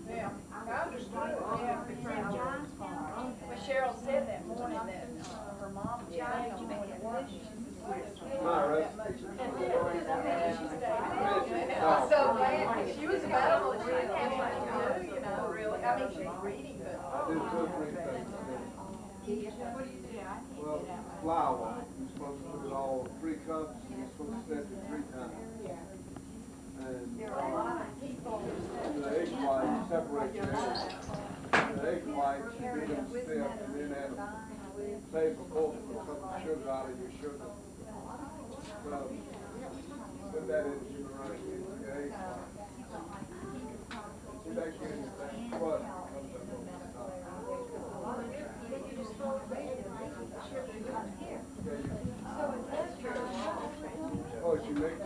Yeah, I understood, yeah. But Cheryl said that morning that her mom was planning on going to work. She says, "Why does she have that much?" And then she stayed home. And I was so glad, because she was available, she didn't have anything to do, you know, really. I mean, she's reading, but. I did 2 or 3 things today. What do you do? Well, flour, you're supposed to put it all 3 cups, and you're supposed to step it 3 times. And There are a lot of people who say. the egg white, you separate your eggs. The egg white, you do them step, and then add a tablespoon of sugar out of your sugar. So, put that in the sugar rush, the egg white. See, that gives that crust that comes up over the top. Oh, she makes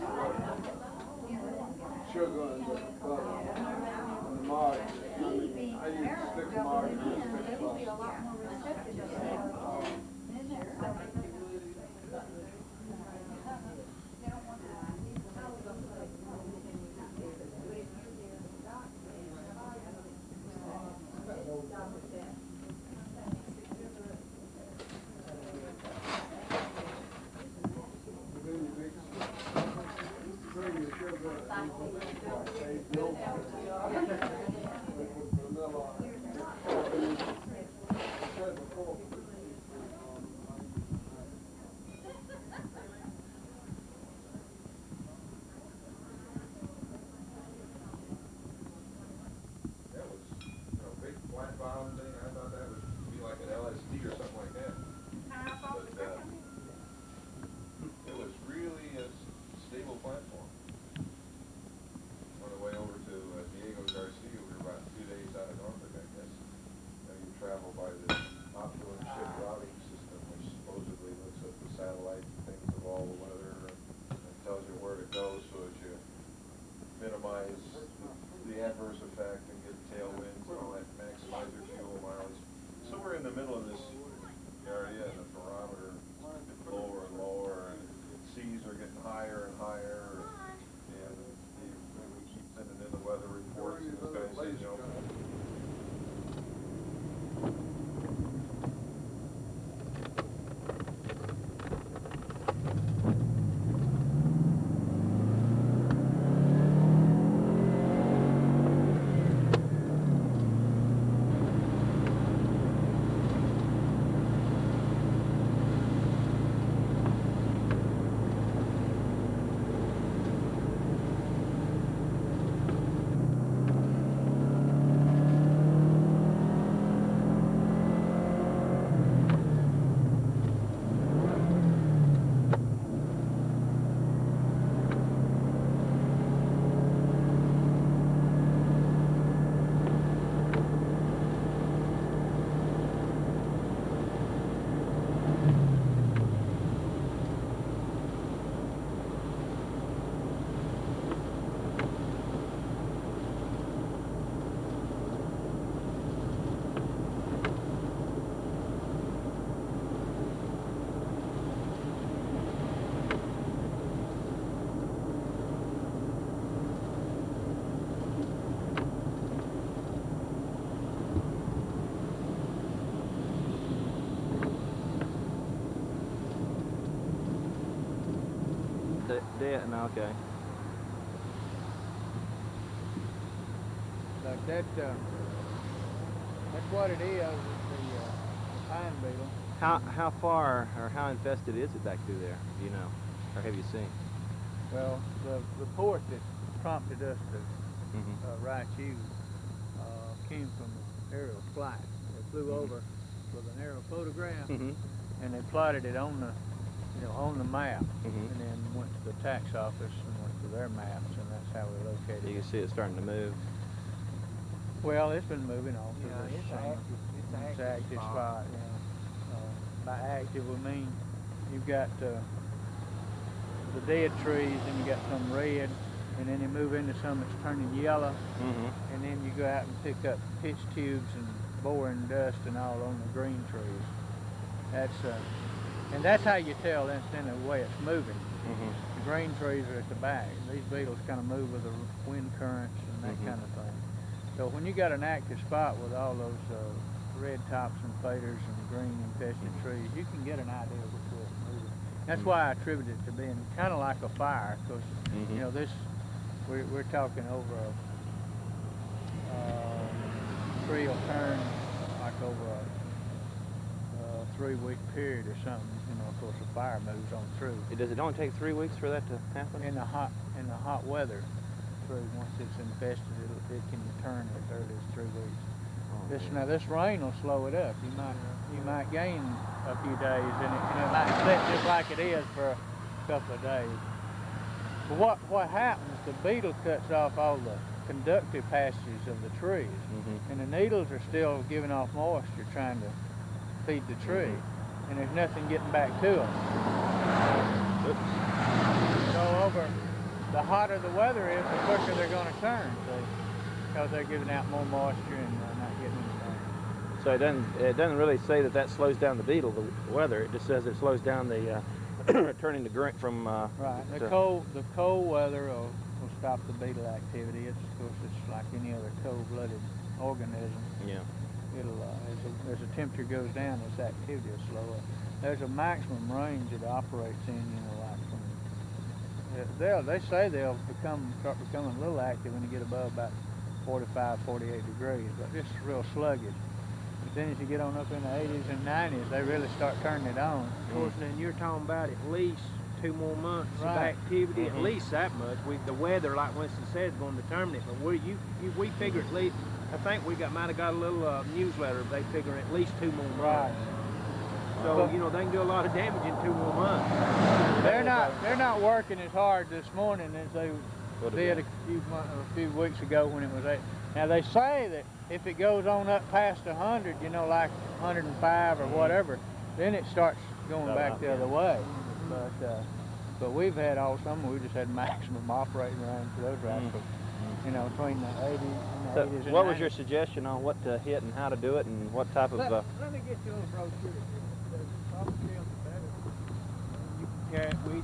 sugar and the butter and the margarine. I use a stick of margarine and a stick of butter. No, okay. Like that, that's what it is, the pine beetle. How far or how infested is it back through there? Do you know, or have you seen? Well, the report that prompted us to write you came from an aerial flight. They flew over with an aerial photograph, and they plotted it on the, on the map, and then went to the tax office and went to their maps, and that's how we located it. You can see it starting to move. Well, it's been moving off. It's an active spot. By active, we mean you've got the dead trees, and you got some red, and then you move into some that's turning yellow, and then you go out and pick up pitch tubes and boring dust and all on the green trees. And that's how you tell that's in the way it's moving. The green trees are at the back. These beetles kind of move with the wind currents and that kind of thing. So when you got an active spot with all those red tops and faders and green infested trees, you can get an idea of which way it's moving. That's why I attribute it to being kind of like a fire, because you know this, we're talking over a tree will turn like over a 3-week period or something. You know, of course, a fire moves on through. Does it only take 3 weeks for that to happen? In the hot weather, once it's infested, it can turn as early as 3 weeks. Now this rain will slow it up. You might gain a few days, and it might sit just like it is for a couple of days. But what happens? The beetle cuts off all the conductive passages of the trees, and the needles are still giving off moisture, trying to feed the tree, and there's nothing getting back to them. So the hotter the weather is, the quicker they're going to turn, because they're giving out more moisture and not getting anything. So it doesn't really say that slows down the beetle, the weather. It just says it slows down the turning the green from right. The cold weather will stop the beetle activity. Of course, it's like any other cold-blooded organism. Yeah. As the temperature goes down, its activity will slow up. There's a maximum range it operates in, you know, like from they say they'll start becoming a little active when you get above about 45, 48 degrees, but it's real sluggish. But then as you get on up in the 80s and 90s, they really start turning it on. Of course, then you're talking about at least 2 more months of activity, at least that much. The weather, like Winston said, is going to determine it. But we figure at least, I think we might have got a little newsletter. They figure at least 2 more months. Right. So you know they can do a lot of damage in 2 more months. They're not working as hard this morning as they did a few weeks ago when it was 8. Now they say that if it goes on up past 100, you know, like 105 or whatever, then it starts going back the other way. But we've had all summer, we just had maximum operating range for those rascals. You know, between the 80s and the 80s and 90s. What was your suggestion on what to hit and how to do it and what type of... Let me get you a little brochure. You can carry it with you.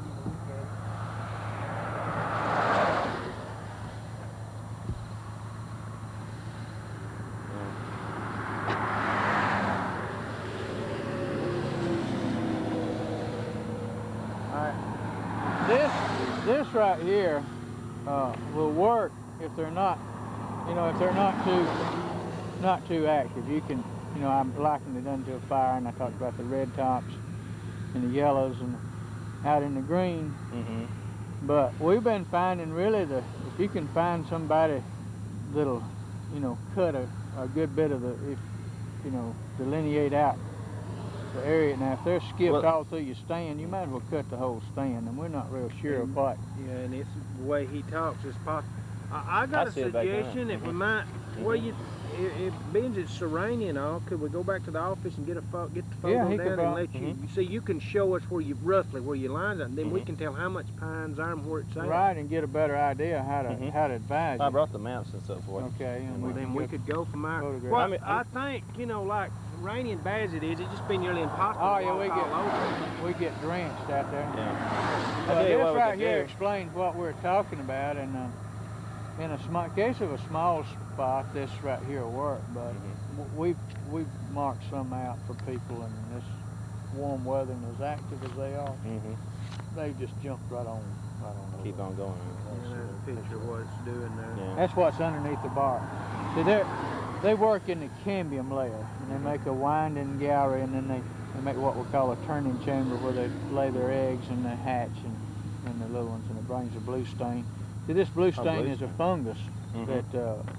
This right here will work if they're not, you know, if they're not too active. You can, you know, I'm likening it done to a fire, and I talked about the red tops and the yellows and out in the green. But we've been finding really if you can find somebody that'll, you know, cut a good bit of you know, delineate out the area. Now, if they're skipped all through your stand, you might as well cut the whole stand, and we're not real sure of what. Yeah, and it's the way he talks is possible. I got a suggestion that we might, well, if being it's Serrania and all, could we go back to the office and get the photo down and let you see? You can show us roughly where your lines are, and then we can tell how much pine's there and where it's at. Right, and get a better idea how to advise you. I brought the maps and so forth. Okay, and then we could go from there. Well, I think, you know, like rainy and bad as it is, it's just been nearly impossible. Oh yeah, we get drenched out there. Yeah. This right here explains what we're talking about, and in a case of a small spot, this right here will work. But we've marked some out for people, and this warm weather and as active as they are, they just jumped right on. Keep on going. Yeah, there's a picture of what it's doing there. Yeah. That's what's underneath the bark. See, they work in the cambium layer, and they make a winding gallery, and then they make what we call a turning chamber where they lay their eggs and they hatch and the little ones, and it brings a blue stain. See, this blue stain is a fungus that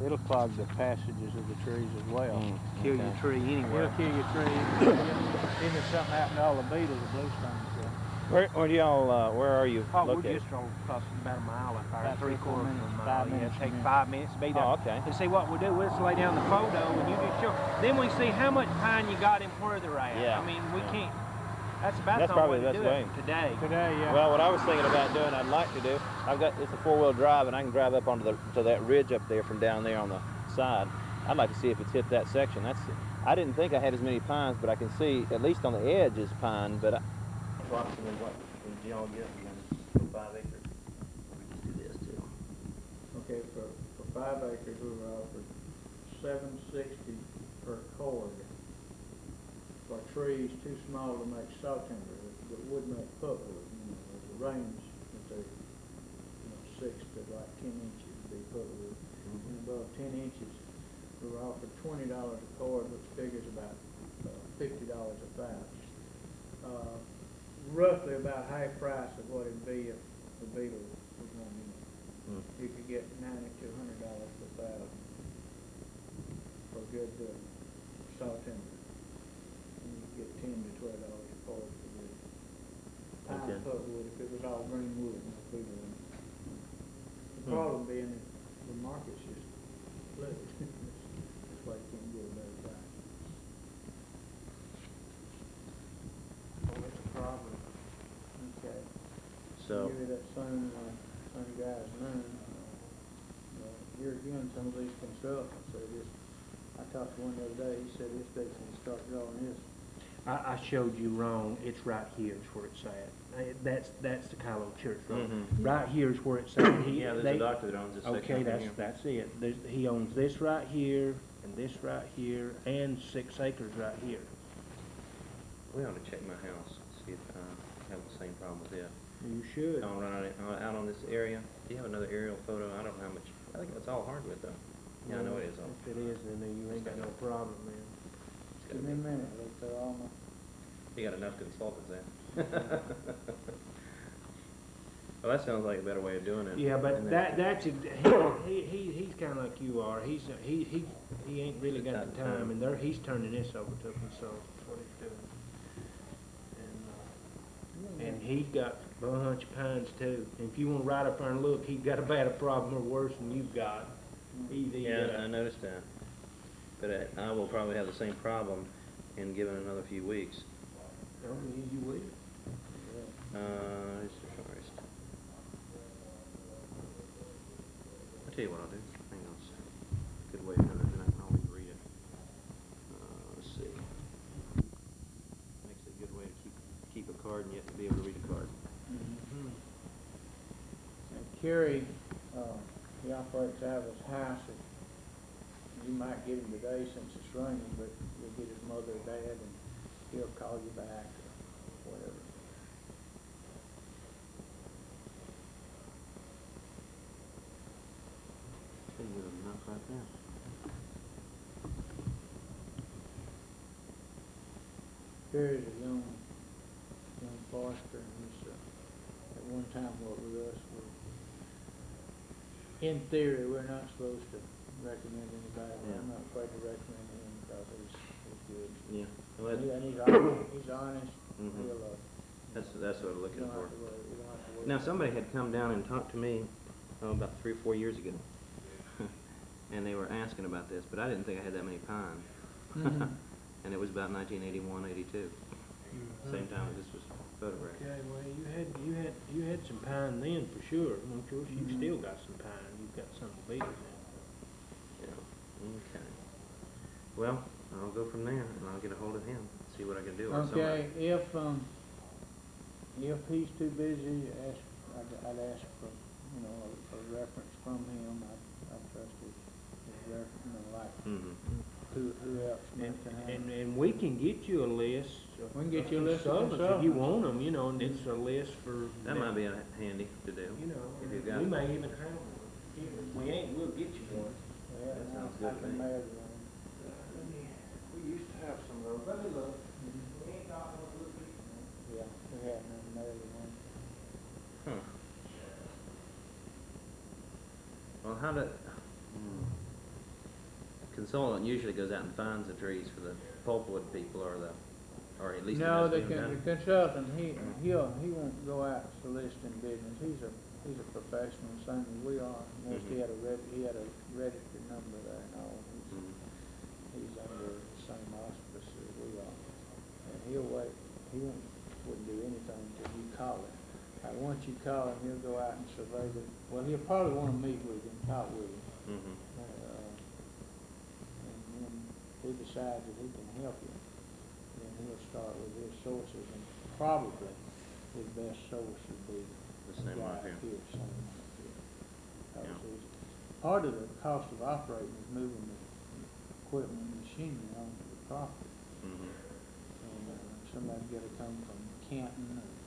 it'll clog the passages of the trees as well. Kill your tree anyway. It'll kill your tree. Even if something happened to all the beetles, the blue stain will. Where do y'all, where are you located? We're just across about a mile up there, about 3/4 of a 5 mile. minutes. Take 5 minutes to be there. Oh, okay. And see what we do, we'll just lay down the photo and you just show. Then we see how much pine you got and where they're at. Yeah. I mean, we can't. That's about That's the probably only way the to best do it Today, yeah. Well, what I was thinking about doing, I'd like to do, it's a 4-wheel drive, and I can drive up onto to that ridge up there from down there on the side. I'd like to see if it's hit that section. I didn't think I had as many pines, but I can see, at least on the edge, is pine, but approximately what did y'all get for 5 acres? We just do this too. Okay, for 5 acres we were offered $7.60 per cord for trees too small to make saw timber, that would make pulpwood. You know, there's a range that they, 6 to like 10 inches would be pulpwood. And above 10 inches, we were offered $20 a cord, which figures about $50 a thousand. Roughly about half price of what it'd be if the beetle was 1 unit. You could get $90 to $100 per thousand for good saw timber. And you could get $10 to $12 a cord for good pine pulpwood if it was all green wood and no beetle in it. The problem being that the market's just flooded. That's why you can't get a better price. Oh, that's a problem. Okay. So, Give you that same guy's name. Here again, some of these consultants say this. I talked to one the other day. He said this day can start drawing this. I showed you wrong. It's right here is where it's at. That's the Kylo Church Road. Right here is where it's at. yeah, there's a doctor that owns this section. Okay, that's it. He owns this right here, and this right here, and 6 acres right here. We ought to check my house, see if I have the same problem with it. You should. I'll run out on this area. Do you have another aerial photo? I don't know how much. I think it's all hardwood though. Yeah, I know it is. If it is, then you ain't got no problem, man. Give me a minute. They're all my... You got enough consultants there. Well, that sounds like a better way of doing it. Yeah, but that's he's kind of like you are. He ain't really got the time, and he's turning this over to consultants. That's what he's doing. And he's got a bunch of pines too. And if you want to ride up there and look, he's got about a problem or worse than you've got. I noticed that. But I will probably have the same problem in given another few weeks. Oh, you will. It's the forest. I'll tell you what I'll do. Hang on a second. Good way of doing it, then I can always read it. Let's see. Makes it a good way to keep a card and yet to be able to read a card. And Kerry, he operates out of his house. You might get him today since it's raining, but you'll get his mother or dad, and he'll call you back or whatever. Pretty good enough right there. Kerry's a young forester, and he's at one time worked with us. In theory, we're not supposed to recommend anybody. I'm not afraid to recommend him because he's good. Yeah. Well, And he's honest. That's what I'm looking for. Now, somebody had come down and talked to me about 3 or 4 years ago, and they were asking about this, but I didn't think I had that many pines. And it was about 1981, 82, same time as this was photographed. Okay, well, you had some pine then for sure. And of course, you've still got some pine. You've got some beetles in. Yeah. Okay. Well, I'll go from there, and I'll get a hold of him, see what I can do. Okay, if he's too busy, I'd ask for a reference from him. I trust his reference, who else can have. And we can get you a list. We can get you a list of consultants if you want them, and it's a list for. That might be handy to do. If you've got we may even have one. If we ain't, we'll get you one. Yeah, that sounds good to me. We used to have some of those. Let me look. We ain't got one. Yeah, we had an mailed one. Huh. Well, how do... Consultant usually goes out and finds the trees for the pulpwood people, or at least... No, the consultant, he won't go out soliciting business. He's a professional, same as we are. Most he had a registered number there and all. He's under the same auspice as we are. And he'll wait. He wouldn't do anything until you call him. Once you call him, he'll go out and survey the... Well, he'll probably want to meet with you and talk with you. And when he decides that he can help you, then he'll start with his sources, and probably his best source would be the same guy right here. Same right here. Part of the cost of operating is moving the equipment and machinery onto the property. Mhm. And somebody's gotta come from Canton or